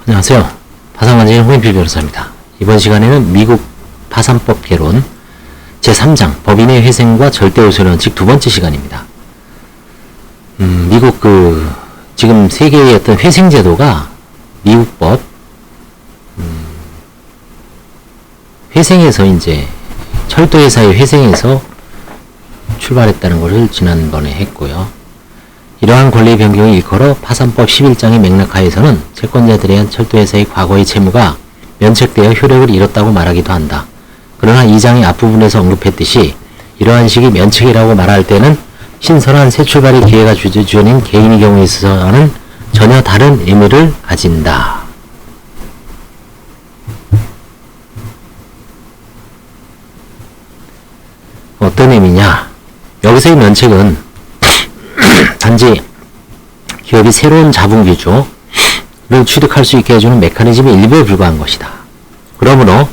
안녕하세요. 파산관제인 홍인필 변호사입니다. 이번 시간에는 미국 파산법 개론 제3장 법인의 회생과 절대우선의 원칙 두 번째 시간입니다. 미국 지금 세계의 어떤 회생제도가 미국법 회생에서 이제 철도회사의 회생에서 출발했다는 것을 지난번에 했고요. 이러한 권리 변경이 일컬어 파산법 11장의 맥락 하에서는 채권자들에 의한 철도회사의 과거의 채무가 면책되어 효력을 잃었다고 말하기도 한다. 그러나 이 장의 앞부분에서 언급했듯이 이러한 식이 면책이라고 말할 때는 신선한 새 출발의 기회가 주어진 개인의 경우에 있어서는 전혀 다른 의미를 가진다. 어떤 의미냐? 여기서의 면책은 단지 기업이 새로운 자본 기조를 취득할 수 있게 해주는 메커니즘의 일부에 불과한 것이다. 그러므로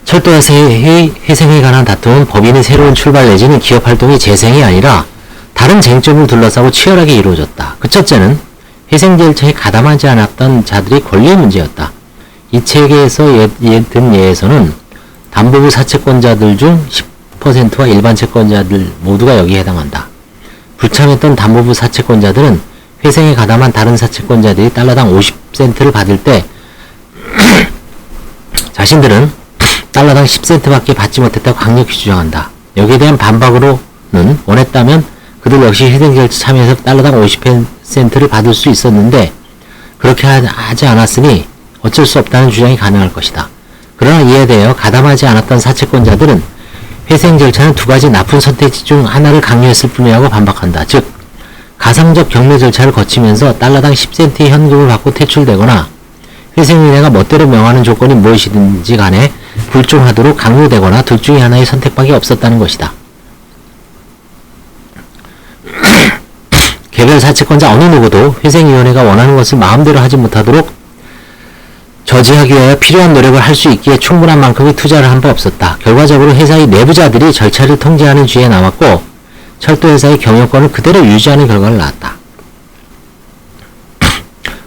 철도회사의 회생에 관한 다툼은 법인의 새로운 출발 내지는 기업 활동의 재생이 아니라 다른 쟁점을 둘러싸고 치열하게 이루어졌다. 그 첫째는 회생 절차에 가담하지 않았던 자들의 권리의 문제였다. 이 책에서 든 예에서는 담보부 사채권자들 중 10%와 일반 채권자들 모두가 여기에 해당한다. 불참했던 담보부 사채권자들은 회생에 가담한 다른 사채권자들이 달러당 50센트를 받을 때 자신들은 달러당 10센트밖에 받지 못했다고 강력히 주장한다. 여기에 대한 반박으로는 원했다면 그들 역시 회생 절차 참여해서 달러당 50센트를 받을 수 있었는데 그렇게 하지 않았으니 어쩔 수 없다는 주장이 가능할 것이다. 그러나 이에 대하여 가담하지 않았던 사채권자들은 회생 절차는 두 가지 나쁜 선택지 중 하나를 강요했을 뿐이라고 반박한다. 즉, 가상적 경매 절차를 거치면서 달러당 10센트의 현금을 받고 퇴출되거나 회생인회가 멋대로 명하는 조건이 무엇이든지 간에 불종하도록 강요되거나 둘 중에 하나의 선택밖에 없었다는 것이다. 개별 사채권자 어느 누구도 회생위원회가 원하는 것을 마음대로 하지 못하도록 저지하기 위하여 필요한 노력을 할 수 있기에 충분한 만큼의 투자를 한 바 없었다. 결과적으로 회사의 내부자들이 절차를 통제하는 주의에 남았고 철도회사의 경영권을 그대로 유지하는 결과를 낳았다.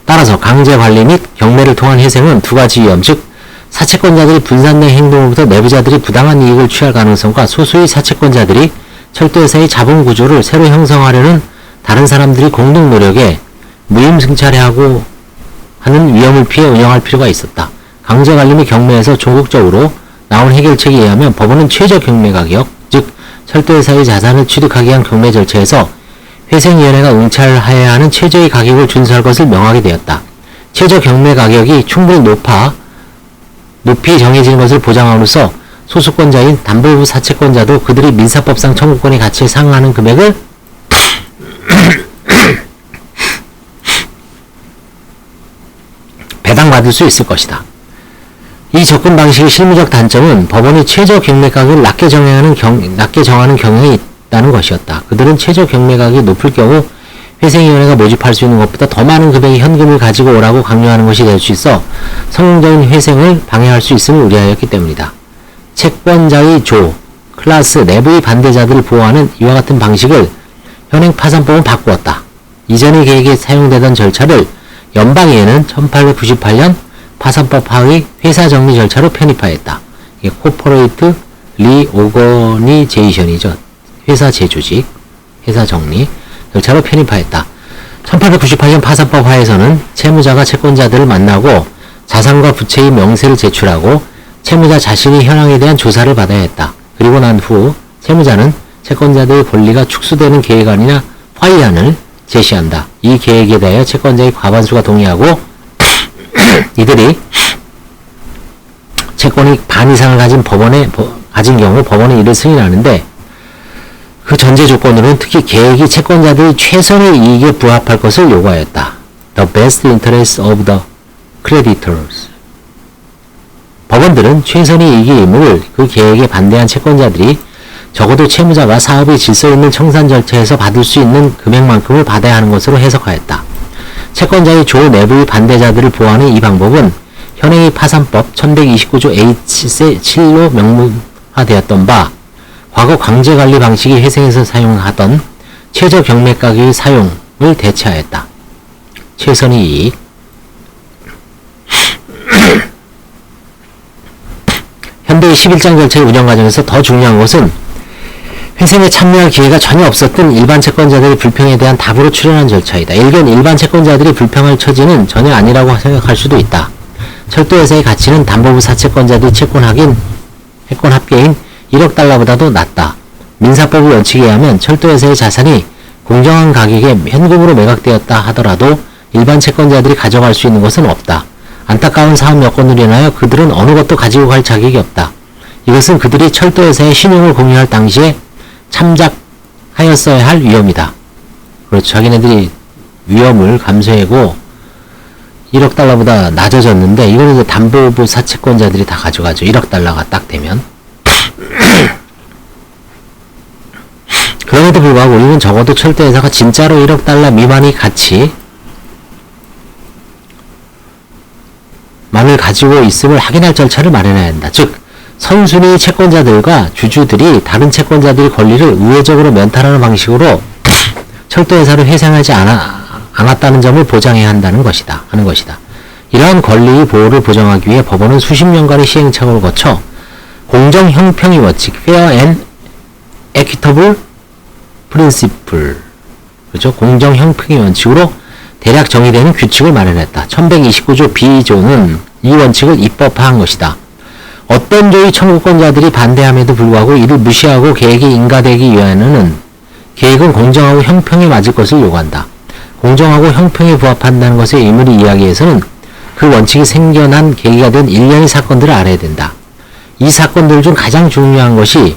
따라서 강제관리 및 경매를 통한 회생은 두 가지 위험, 즉 사채권자들이 분산된 행동으로부터 내부자들이 부당한 이익을 취할 가능성과 소수의 사채권자들이 철도회사의 자본구조를 새로 형성하려는 다른 사람들이 공동 노력에 무임승차하고 하는 위험을 피해 운영할 필요가 있었다. 강제관리 및 경매에서 종국적으로 나온 해결책에 의하면 법원은 최저 경매 가격, 즉 철도회사의 자산을 취득하기 위한 경매 절차에서 회생위원회가 응찰해야 하는 최저의 가격을 준수할 것을 명하게 되었다. 최저 경매 가격이 충분히 높이 정해지는 것을 보장함으로써 소수권자인 담보부 사채권자도 그들이 민사법상 청구권의 가치에 상응하는 금액을 배당받을 수 있을 것이다. 이 접근 방식의 실무적 단점은 법원이 최저 경매 가격을 낮게 정하는 경향이 있다는 것이었다. 그들은 최저 경매 가격이 높을 경우 회생위원회가 모집할 수 있는 것보다 더 많은 금액의 현금을 가지고 오라고 강요하는 것이 될 수 있어 성공적인 회생을 방해할 수 있음을 우려하였기 때문이다. 채권자의 조, 클래스 내부의 반대자들을 보호하는 이와 같은 방식을 현행 파산법은 바꾸었다. 이전의 계획에 사용되던 절차를 연방의회는 1898년 파산법 하의 회사 정리 절차로 편입하였다. 이게 코퍼레이트 리오거니제이션이죠. 회사 재조직, 회사 정리 절차로 편입하였다. 1898년 파산법 하에서는 채무자가 채권자들을 만나고 자산과 부채의 명세를 제출하고 채무자 자신의 현황에 대한 조사를 받아야 했다. 그리고 난 후 채무자는 채권자들의 권리가 축소되는 계획안이나 화의안을 제시한다. 이 계획에 대하여 채권자의 과반수가 동의하고 이들이 채권의 반 이상을 가진 경우 법원에 이를 승인하는데 그 전제 조건으로는 특히 계획이 채권자들의 최선의 이익에 부합할 것을 요구하였다. The best interest of the creditors. 법원들은 최선의 이익의 의무를 그 계획에 반대한 채권자들이 적어도 채무자가 사업의 질서 있는 청산 절차에서 받을 수 있는 금액만큼을 받아야 하는 것으로 해석하였다. 채권자의 조 내부의 반대자들을 보호하는 이 방법은 현행의 파산법 1129조 H7로 명문화되었던 바 과거 강제관리 방식이 회생에서 사용하던 최저 경매 가격의 사용을 대체하였다. 최선의 이익 현대의 11장 절차의 운영 과정에서 더 중요한 것은 회생에 참여할 기회가 전혀 없었던 일반 채권자들의 불평에 대한 답으로 출연한 절차이다. 일견 일반 채권자들이 불평할 처지는 전혀 아니라고 생각할 수도 있다. 철도회사의 가치는 담보부 사채권자들이 채권 합계인 1억 달러보다도 낮다. 민사법의 원칙에 의하면 철도회사의 자산이 공정한 가격에 현금으로 매각되었다 하더라도 일반 채권자들이 가져갈 수 있는 것은 없다. 안타까운 사업 여건으로 인하여 그들은 어느 것도 가지고 갈 자격이 없다. 이것은 그들이 철도회사의 신용을 공유할 당시에 참작하였어야 할 위험이다. 그렇죠. 자기네들이 위험을 감수하고 1억 달러보다 낮아졌는데 이거는 이제 담보부 사채권자들이 다 가져가죠. 1억 달러가 딱 되면. 그럼에도 불구하고 우리는 적어도 철도회사가 진짜로 1억 달러 미만의 가치 만을 가지고 있음을 확인할 절차를 마련해야 한다. 즉 선순위 채권자들과 주주들이 다른 채권자들의 권리를 우회적으로 면탈하는 방식으로 철도회사를 회생하지 않았다는 점을 보장해야 한다는 것이다. 하는 것이다. 이러한 권리의 보호를 보장하기 위해 법원은 수십 년간의 시행착오를 거쳐 공정 형평의 원칙, fair and equitable principle, 그렇죠? 공정 형평의 원칙으로 대략 정의되는 규칙을 마련했다. 1129조 B조는 이 원칙을 입법화한 것이다. 어떤 조의 청구권자들이 반대함에도 불구하고 이를 무시하고 계획이 인가되기 위하여는 계획은 공정하고 형평에 맞을 것을 요구한다. 공정하고 형평에 부합한다는 것의 의무를 이해하기 위해서는 그 원칙이 생겨난 계기가 된 일련의 사건들을 알아야 된다. 이 사건들 중 가장 중요한 것이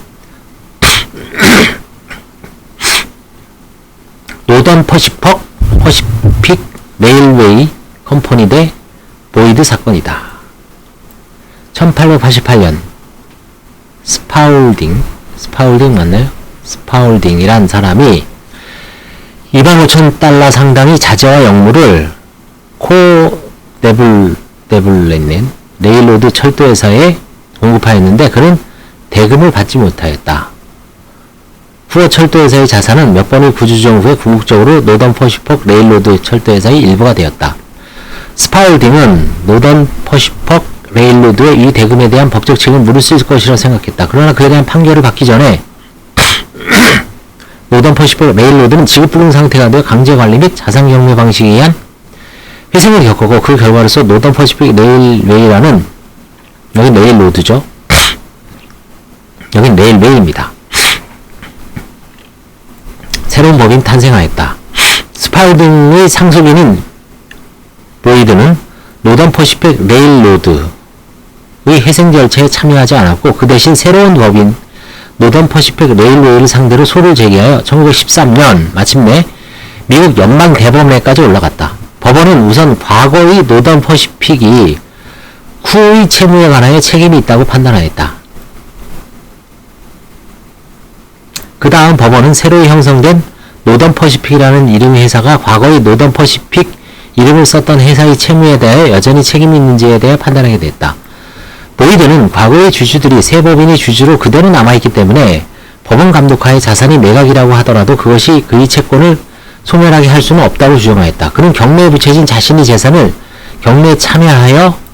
노던 퍼시픽 레일웨이 컴퍼니 대 보이드 사건이다. 1888년 스파울딩 맞나요? 스파울딩이란 사람이 25,000달러 상당의 자재와 역물을 데블렛넨 레일로드 철도회사에 공급하였는데 그는 대금을 받지 못하였다. 후어 철도회사의 자산은 몇 번의 구조조정 후에 궁극적으로 노던 퍼시픽 레일로드 철도회사의 일부가 되었다. 스파울딩은 노던 퍼시픽 레일로드의 이 대금에 대한 법적 책임을 물을 수 있을 것이라고 생각했다. 그러나 그에 대한 판결을 받기 전에 노던 퍼시픽 레일로드는 지급불능 상태가 되어 강제관리 및 자산경매 방식에 의한 회생을 겪었고 그 결과로서 노던 퍼시픽 레일웨이라는 여긴 레일로드죠. 여긴 레일웨이입니다. 새로운 법인 탄생하였다. 스파울딩의 상속인인 보이드는 노던 퍼시픽 레일로드의 회생 절차에 참여하지 않았고 그 대신 새로운 법인 노던 퍼시픽 레일웨이를 상대로 소를 제기하여 1913년 마침내 미국 연방대법원에까지 올라갔다. 법원은 우선 과거의 노던 퍼시픽이 후의 채무에 관하여 책임이 있다고 판단하였다. 그 다음 법원은 새로 형성된 노던 퍼시픽이라는 이름의 회사가 과거의 노던 퍼시픽 이름을 썼던 회사의 채무에 대해 여전히 책임이 있는지에 대해 판단하게 됐다. 보이드는 과거의 주주들이 새 법인의 주주로 그대로 남아있기 때문에 법원 감독하에 자산이 매각이라고 하더라도 그것이 그의 채권을 소멸하게 할 수는 없다고 주장하였다. 그는 경매에 붙여진 자신의 재산을 경매에 참여하여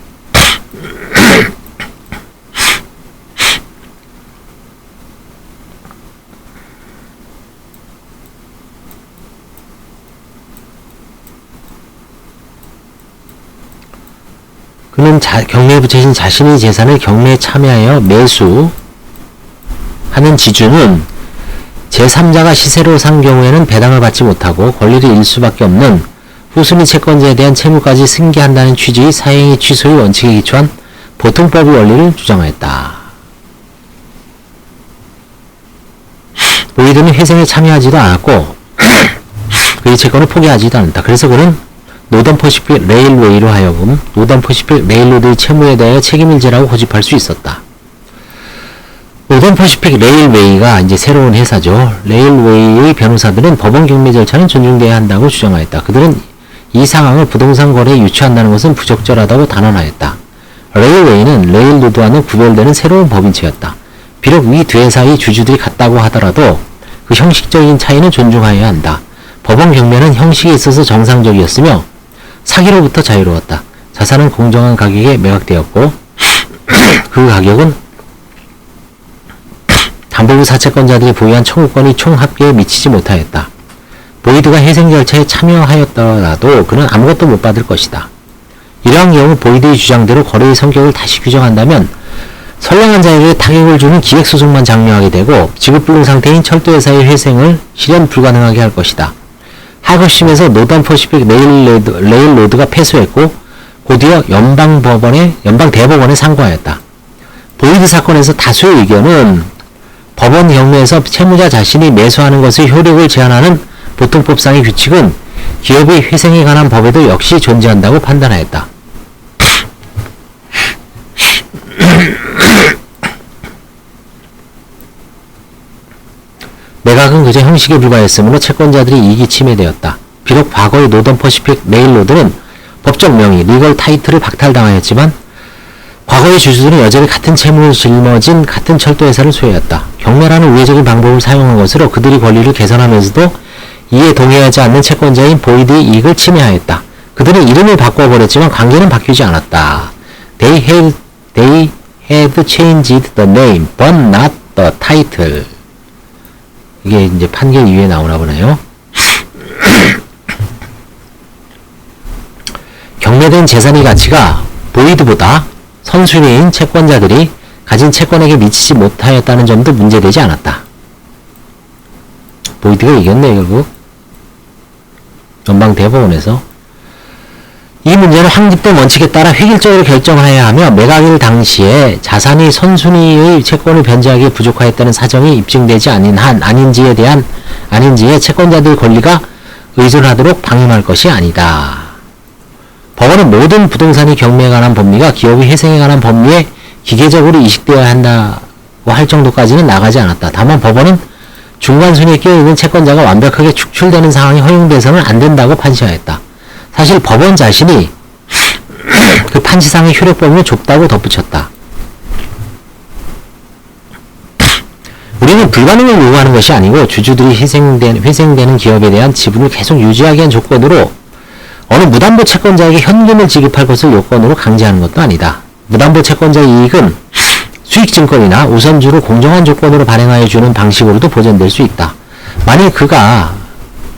경매에 붙여진 자신의 재산을 경매에 참여하여 매수하는 지주는 제3자가 시세로 산 경우에는 배당을 받지 못하고 권리를 잃을 수밖에 없는 후순위 채권자에 대한 채무까지 승계한다는 취지의 사행위 취소의 원칙에 기초한 보통법의 원리를 주장하였다. 보이드는 회생에 참여하지도 않았고 그의 채권을 포기하지도 않았다. 그래서 그는 노던 퍼시픽 레일웨이로 하여금 노던 퍼시픽 레일로드의 채무에 대해 책임을 지라고 고집할 수 있었다. 노던 퍼시픽 레일웨이가 이제 새로운 회사죠. 레일웨이의 변호사들은 법원 경매 절차는 존중돼야 한다고 주장하였다. 그들은 이 상황을 부동산 거래에 유추한다는 것은 부적절하다고 단언하였다. 레일웨이는 레일로드와는 구별되는 새로운 법인체였다. 비록 위 두 회사의 주주들이 같다고 하더라도 그 형식적인 차이는 존중하여야 한다. 법원 경매는 형식에 있어서 정상적이었으며 사기로부터 자유로웠다. 자산은 공정한 가격에 매각되었고 그 가격은 장보고 사채권자들이 보유한 청구권이 총 합계에 미치지 못하였다. 보이드가 회생 절차에 참여하였더라도 그는 아무것도 못 받을 것이다. 이러한 경우 보이드의 주장대로 거래의 성격을 다시 규정한다면 선량한 자에게 타격을 주는 기획소송만 장려하게 되고 지급불능 상태인 철도회사의 회생을 실현 불가능하게 할 것이다. 하급심에서 노던 퍼시픽 레일로드가 패소했고 곧이어 연방대법원에 상고하였다. 보이드 사건에서 다수의 의견은 법원 경매에서 채무자 자신이 매수하는 것의 효력을 제한하는 보통법상의 규칙은 기업의 회생에 관한 법에도 역시 존재한다고 판단하였다. 매각은 그저 형식에 불과했으므로 채권자들의 이익이 침해되었다. 비록 과거의 노던 퍼시픽 레일로드는 법적 명의, 리걸 타이틀을 박탈당하였지만 과거의 주주들은 여전히 같은 채무를 짊어진 같은 철도회사를 소유했다. 경매라는 우회적인 방법을 사용한 것으로 그들의 권리를 개선하면서도 이에 동의하지 않는 채권자인 보이드의 이익을 침해하였다. 그들은 이름을 바꿔버렸지만 관계는 바뀌지 않았다. They had changed the name, but not the title. 이게 이제 판결 이후에 나오나 보네요. 경매된 재산의 가치가 보이드보다 선순위인 채권자들이 가진 채권에게 미치지 못하였다는 점도 문제되지 않았다. 보이드가 이겼네, 결국. 연방대법원에서. 이 문제는 확립된 원칙에 따라 획일적으로 결정해야 하며 매각일 당시에 자산이 선순위의 채권을 변제하기에 부족하였다는 사정이 입증되지 않은 한 아닌지에 채권자들의 권리가 의존하도록 방임할 것이 아니다. 법원은 모든 부동산이 경매에 관한 법리가 기업의 회생에 관한 법리에 기계적으로 이식되어야 한다고 할 정도까지는 나가지 않았다. 다만 법원은 중간순위에 끼어있는 채권자가 완벽하게 축출되는 상황이 허용돼서는 안 된다고 판시하였다. 사실 법원 자신이 그 판시상의 효력 범위는 좁다고 덧붙였다. 우리는 불가능을 요구하는 것이 아니고 주주들이 회생되는 기업에 대한 지분을 계속 유지하기 위한 조건으로 어느 무담보 채권자에게 현금을 지급할 것을 요건으로 강제하는 것도 아니다. 무담보 채권자의 이익은 수익증권이나 우선주를 공정한 조건으로 발행하여 주는 방식으로도 보전될 수 있다. 만일 그가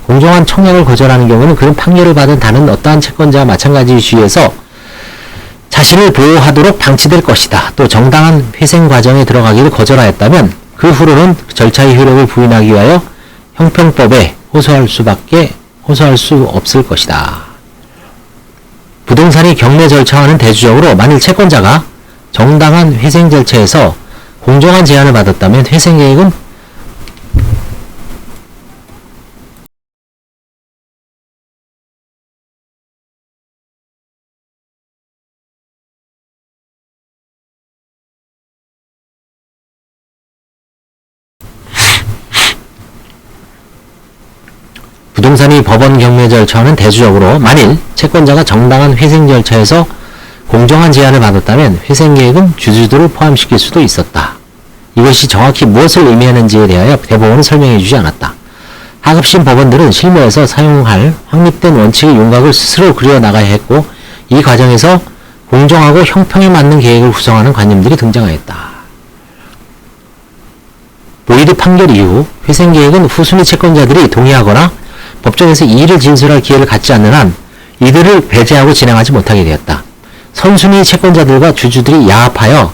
공정한 청약을 거절하는 경우는 그는 판결을 받은 다른 어떠한 채권자와 마찬가지 이슈에서 자신을 보호하도록 방치될 것이다. 또 정당한 회생 과정에 들어가기를 거절하였다면 그 후로는 절차의 효력을 부인하기 위하여 형평법에 호소할 수 없을 것이다. 부동산이 경매 절차와는 대조적으로 만일 채권자가 정당한 회생 절차에서 공정한 제한을 받았다면 회생 계획은 부동산이 법원 경매 절차와는 대조적으로 만일 채권자가 정당한 회생 절차에서 공정한 제한을 받았다면 회생 계획은 주주들을 포함시킬 수도 있었다. 이것이 정확히 무엇을 의미하는지에 대하여 대법원은 설명해 주지 않았다. 하급심 법원들은 실무에서 사용할 확립된 원칙의 윤곽을 스스로 그려나가야 했고 이 과정에서 공정하고 형평에 맞는 계획을 구성하는 관념들이 등장하였다. 보이드 판결 이후 회생 계획은 후순위 채권자들이 동의하거나 법정에서 이의를 진술할 기회를 갖지 않는 한 이들을 배제하고 진행하지 못하게 되었다. 선순위 채권자들과 주주들이 야합하여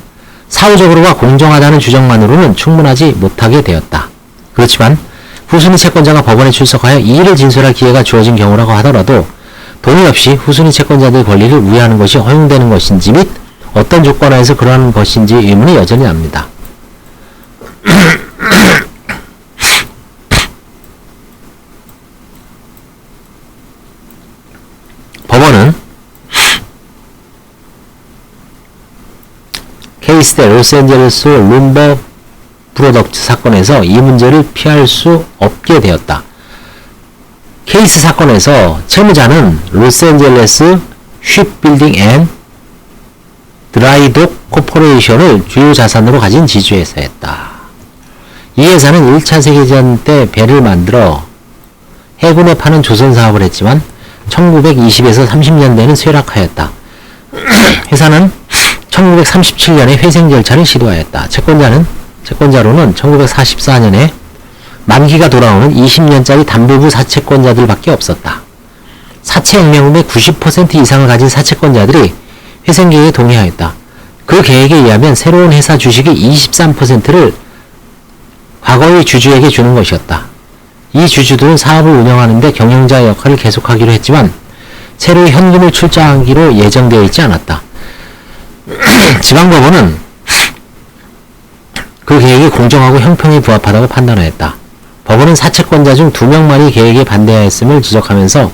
사후적으로가 공정하다는 주장만으로는 충분하지 못하게 되었다. 그렇지만 후순위 채권자가 법원에 출석하여 이의를 진술할 기회가 주어진 경우라고 하더라도 동의 없이 후순위 채권자들의 권리를 우회하는 것이 허용되는 것인지 및 어떤 조건 하에서 그러한 것인지 의문이 여전히 납니다. 법원은 케이스 대 로스앤젤레스 룸버 프로덕트 사건에서 이 문제를 피할 수 없게 되었다. 케이스 사건에서 채무자는 로스앤젤레스 쉽빌딩 앤 드라이독 코퍼레이션을 주요 자산으로 가진 지주회사였다. 이 회사는 1차 세계대전 때 배를 만들어 해군에 파는 조선 사업을 했지만 1920에서 30년대에는 쇠락하였다. 회사는 1937년에 회생 절차를 시도하였다. 채권자는 채권자로는 1944년에 만기가 돌아오는 20년짜리 담보부 사채권자들밖에 없었다. 사채혁명의 90% 이상을 가진 사채권자들이 회생계획에 동의하였다. 그 계획에 의하면 새로운 회사 주식의 23%를 과거의 주주에게 주는 것이었다. 이 주주들은 사업을 운영하는 데 경영자 역할을 계속하기로 했지만 새로 현금을 출자하기로 예정되어 있지 않았다. 지방법원은 그 계획이 공정하고 형평에 부합하다고 판단하였다. 법원은 사채권자 중 2명만이 계획에 반대하였음을 지적하면서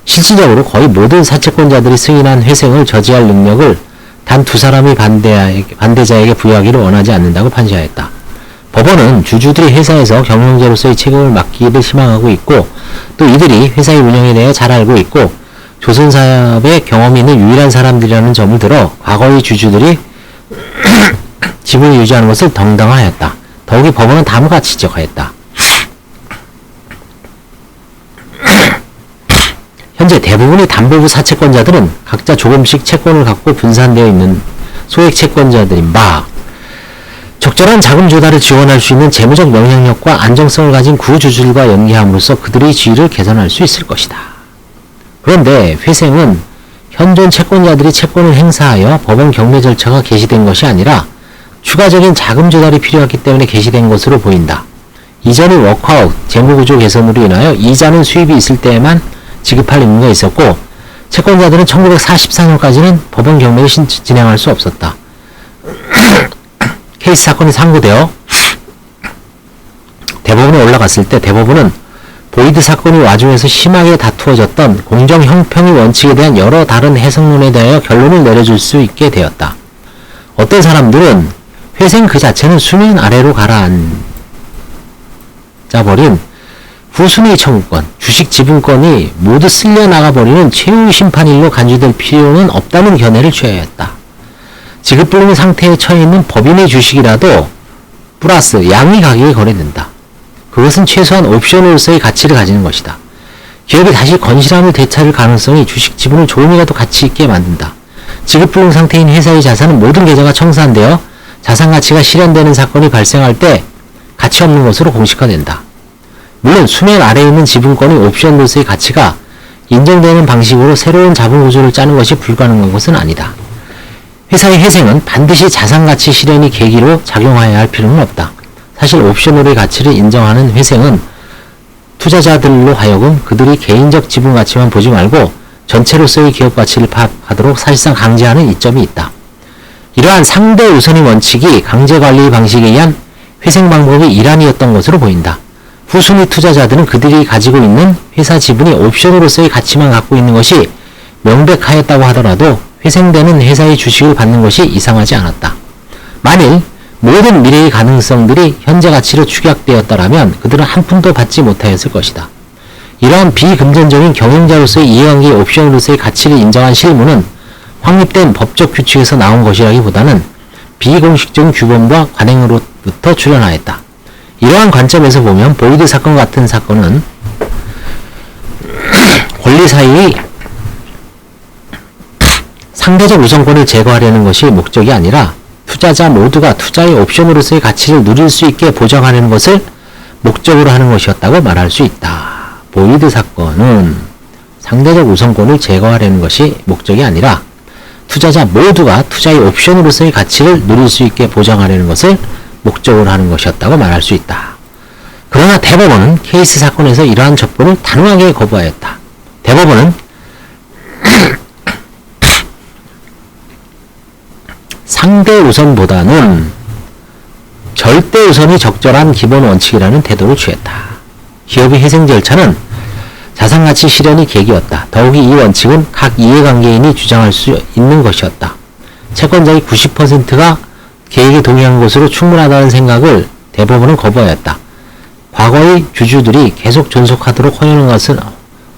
실질적으로 거의 모든 사채권자들이 승인한 회생을 저지할 능력을 단 2사람의 반대자에게 부여하기를 원하지 않는다고 판시하였다. 법원은 주주들이 회사에서 경영자로서의 책임을 맡기기를 희망하고 있고 또 이들이 회사의 운영에 대해 잘 알고 있고 조선사업에 경험이 있는 유일한 사람들이라는 점을 들어 과거의 주주들이 지분을 유지하는 것을 정당화하였다. 더욱이 법원은 다음과 같이 지적하였다. 현재 대부분의 담보부 사채권자들은 각자 조금씩 채권을 갖고 분산되어 있는 소액 채권자들인 바 적절한 자금 조달을 지원할 수 있는 재무적 영향력과 안정성을 가진 구주주들과 연계함으로써 그들의 지위를 개선할 수 있을 것이다. 그런데 회생은 현존 채권자들이 채권을 행사하여 법원 경매 절차가 개시된 것이 아니라 추가적인 자금 조달이 필요했기 때문에 개시된 것으로 보인다. 이전의 워크아웃, 재무구조 개선으로 인하여 이자는 수입이 있을 때에만 지급할 의무가 있었고 채권자들은 1944년까지는 법원 경매를 진행할 수 없었다. 케이스 사건이 상고되어 대법원에 올라갔을 때 대법원은 보이드 사건이 와중에서 심하게 다투어졌던 공정 형평의 원칙에 대한 여러 다른 해석론에 대하여 결론을 내려줄 수 있게 되었다. 어떤 사람들은 회생 그 자체는 수면 아래로 가라앉아버린 후순위 청구권, 주식 지분권이 모두 쓸려나가버리는 최후의 심판일로 간주될 필요는 없다는 견해를 취하였다. 지급불능 상태에 처해 있는 법인의 주식이라도 플러스 양의 가격에 거래된다. 그것은 최소한 옵션으로서의 가치를 가지는 것이다. 기업이 다시 건실함을 되찾을 가능성이 주식 지분을 조금이라도 가치 있게 만든다. 지급불능 상태인 회사의 자산은 모든 계좌가 청산되어 자산 가치가 실현되는 사건이 발생할 때 가치 없는 것으로 공식화된다. 물론 수면 아래에 있는 지분권의 옵션으로서의 가치가 인정되는 방식으로 새로운 자본 구조를 짜는 것이 불가능한 것은 아니다. 회사의 회생은 반드시 자산가치 실현이 계기로 작용하여야 할 필요는 없다. 사실 옵션으로의 가치를 인정하는 회생은 투자자들로 하여금 그들이 개인적 지분 가치만 보지 말고 전체로서의 기업 가치를 파악하도록 사실상 강제하는 이점이 있다. 이러한 상대 우선의 원칙이 강제관리 방식에 의한 회생 방법의 일환이었던 것으로 보인다. 후순위 투자자들은 그들이 가지고 있는 회사 지분이 옵션으로서의 가치만 갖고 있는 것이 명백하였다고 하더라도 회생되는 회사의 주식을 받는 것이 이상하지 않았다. 만일 모든 미래의 가능성들이 현재 가치로 축약되었다라면 그들은 한 푼도 받지 못하였을 것이다. 이러한 비금전적인 경영자로서의 이해관계의 옵션으로서의 가치를 인정한 실무는 확립된 법적 규칙에서 나온 것이라기보다는 비공식적인 규범과 관행으로부터 출현하였다. 이러한 관점에서 보면 보이드 사건 같은 사건은 권리 사이의 상대적 우선권을 제거하려는 것이 목적이 아니라 투자자 모두가 투자의 옵션으로서의 가치를 누릴 수 있게 보장하려는 것을 목적으로 하는 것이었다고 말할 수 있다. 보이드 사건은 상대적 우선권을 제거하려는 것이 목적이 아니라 투자자 모두가 투자의 옵션으로서의 가치를 누릴 수 있게 보장하려는 것을 목적으로 하는 것이었다고 말할 수 있다. 그러나 대법원은 케이스 사건에서 이러한 첩보를 단호하게 거부하였다. 대법원은 상대 우선보다는 절대 우선이 적절한 기본 원칙이라는 태도를 취했다. 기업의 회생 절차는 자산가치 실현이 계기였다. 더욱이 이 원칙은 각 이해관계인이 주장할 수 있는 것이었다. 채권자의 90%가 계획에 동의한 것으로 충분하다는 생각을 대법원은 거부하였다. 과거의 주주들이 계속 존속하도록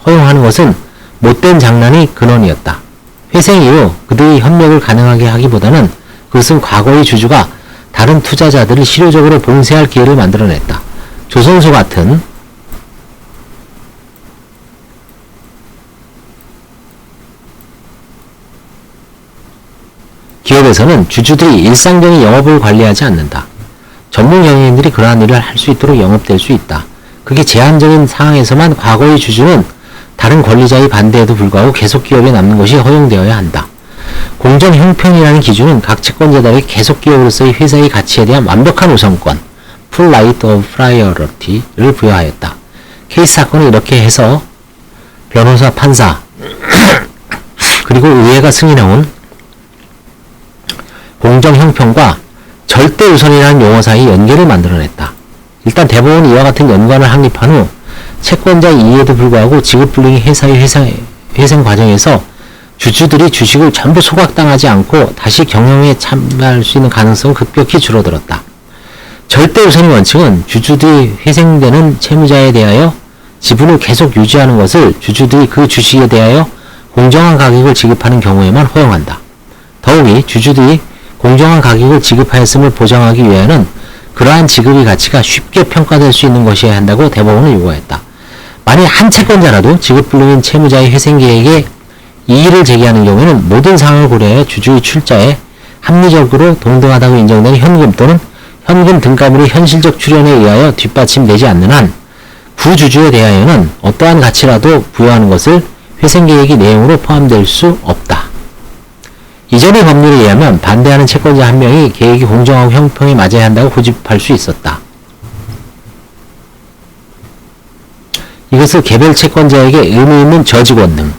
허용하는 것은 못된 장난의 근원이었다. 회생 이후 그들의 협력을 가능하게 하기보다는 그것은 과거의 주주가 다른 투자자들을 실효적으로 봉쇄할 기회를 만들어냈다. 조선소 같은 기업에서는 주주들이 일상적인 영업을 관리하지 않는다. 전문 경영인들이 그러한 일을 할 수 있도록 영업될 수 있다. 그게 제한적인 상황에서만 과거의 주주는 다른 권리자의 반대에도 불구하고 계속 기업에 남는 것이 허용되어야 한다. 공정 형평이라는 기준은 각 채권자들에게 계속 기업으로서의 회사의 가치에 대한 완벽한 우선권, full right of priority를 부여하였다. 케이스 사건은 이렇게 해서 변호사, 판사, 그리고 의회가 승인해온 공정 형평과 절대 우선이라는 용어 사이 연계를 만들어냈다. 일단 대법원은 이와 같은 연관을 확립한 후 채권자의 이해에도 불구하고 지급불능의 회사의 회생 과정에서 주주들이 주식을 전부 소각당하지 않고 다시 경영에 참여할 수 있는 가능성은 급격히 줄어들었다. 절대 우선의 원칙은 주주들이 회생되는 채무자에 대하여 지분을 계속 유지하는 것을 주주들이 그 주식에 대하여 공정한 가격을 지급하는 경우에만 허용한다. 더욱이 주주들이 공정한 가격을 지급하였음을 보장하기 위하여는 그러한 지급의 가치가 쉽게 평가될 수 있는 것이어야 한다고 대법원은 요구했다. 만일 한 채권자라도 지급불능인 채무자의 회생계획에 이의를 제기하는 경우에는 모든 상황을 고려하여 주주의 출자에 합리적으로 동등하다고 인정되는 현금 또는 현금 등가물의 현실적 출현에 의하여 뒷받침되지 않는 한 구주주에 대하여는 어떠한 가치라도 부여하는 것을 회생계획의 내용으로 포함될 수 없다. 이전의 법률에 의하면 반대하는 채권자 한 명이 계획이 공정하고 형평에 맞아야 한다고 고집할 수 있었다. 이것을 개별 채권자에게 의무 있는 저지 권능,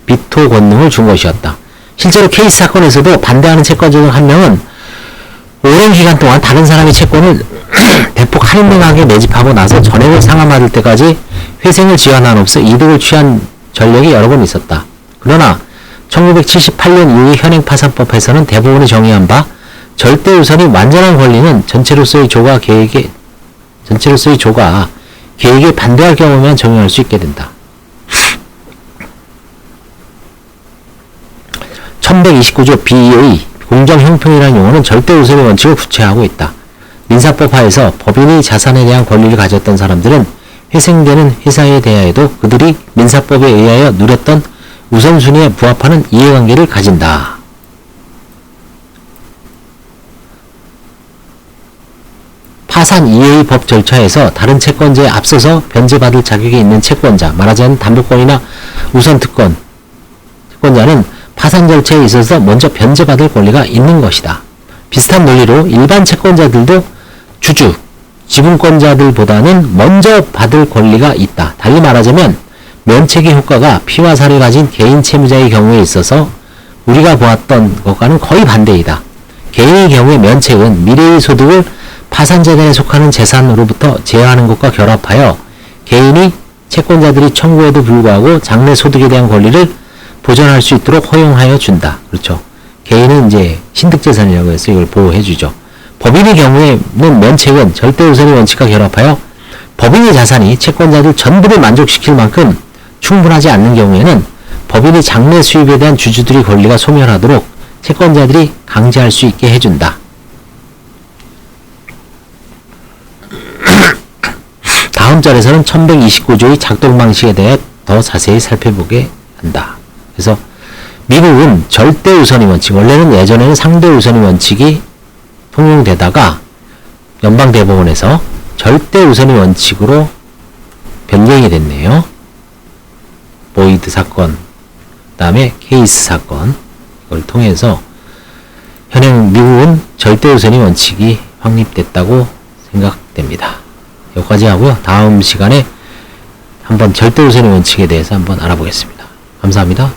비토 권능을 준 것이었다. 실제로 케이스 사건에서도 반대하는 채권자 중 한 명은 오랜 기간 동안 다른 사람의 채권을 대폭 할인하게 매집하고 나서 전액을 상환받을 때까지 회생을 지연함으로써 이득을 취한 전력이 여러 번 있었다. 그러나 1978년 이후의 현행파산법에서는 대법원이 정의한 바 절대 우선이 완전한 권리는 전체로서의 조가 계획에 반대할 경우만 적용할 수 있게 된다. 1129조 B2의 공정형평이라는 용어는 절대 우선의 원칙을 구체화하고 있다. 민사법 하에서 법인이 자산에 대한 권리를 가졌던 사람들은 회생되는 회사에 대하여도 그들이 민사법에 의하여 누렸던 우선순위에 부합하는 이해관계를 가진다. 파산 이해의 법 절차에서 다른 채권자에 앞서서 변제받을 자격이 있는 채권자, 말하자면 담보권이나 우선특권 채권자는 파산 절차에 있어서 먼저 변제받을 권리가 있는 것이다. 비슷한 논리로 일반 채권자들도 주주, 지분권자들보다는 먼저 받을 권리가 있다. 달리 말하자면 면책의 효과가 피와 살을 가진 개인 채무자의 경우에 있어서 우리가 보았던 것과는 거의 반대이다. 개인의 경우에 면책은 미래의 소득을 파산재단에 속하는 재산으로부터 제어하는 것과 결합하여 개인이 채권자들이 청구에도 불구하고 장래 소득에 대한 권리를 보전할 수 있도록 허용하여 준다. 그렇죠. 개인은 이제 신득재산이라고 해서 이걸 보호해주죠. 법인의 경우에는 면책은 절대우선의 원칙과 결합하여 법인의 자산이 채권자들 전부를 만족시킬 만큼 충분하지 않는 경우에는 법인의 장래 수입에 대한 주주들의 권리가 소멸하도록 채권자들이 강제할 수 있게 해준다. 다음 절에서는 1129조의 작동 방식에 대해 더 자세히 살펴보게 한다. 그래서 미국은 절대 우선의 원칙, 원래는 예전에는 상대 우선의 원칙이 통용되다가 연방대법원에서 절대 우선의 원칙으로 변경이 됐네요. 보이드 사건, 그 다음에 케이스 사건, 이걸 통해서 현행 미국은 절대 우선의 원칙이 확립됐다고 생각됩니다. 여기까지 하고요. 다음 시간에 한번 절대 우선의 원칙에 대해서 한번 알아보겠습니다. 감사합니다.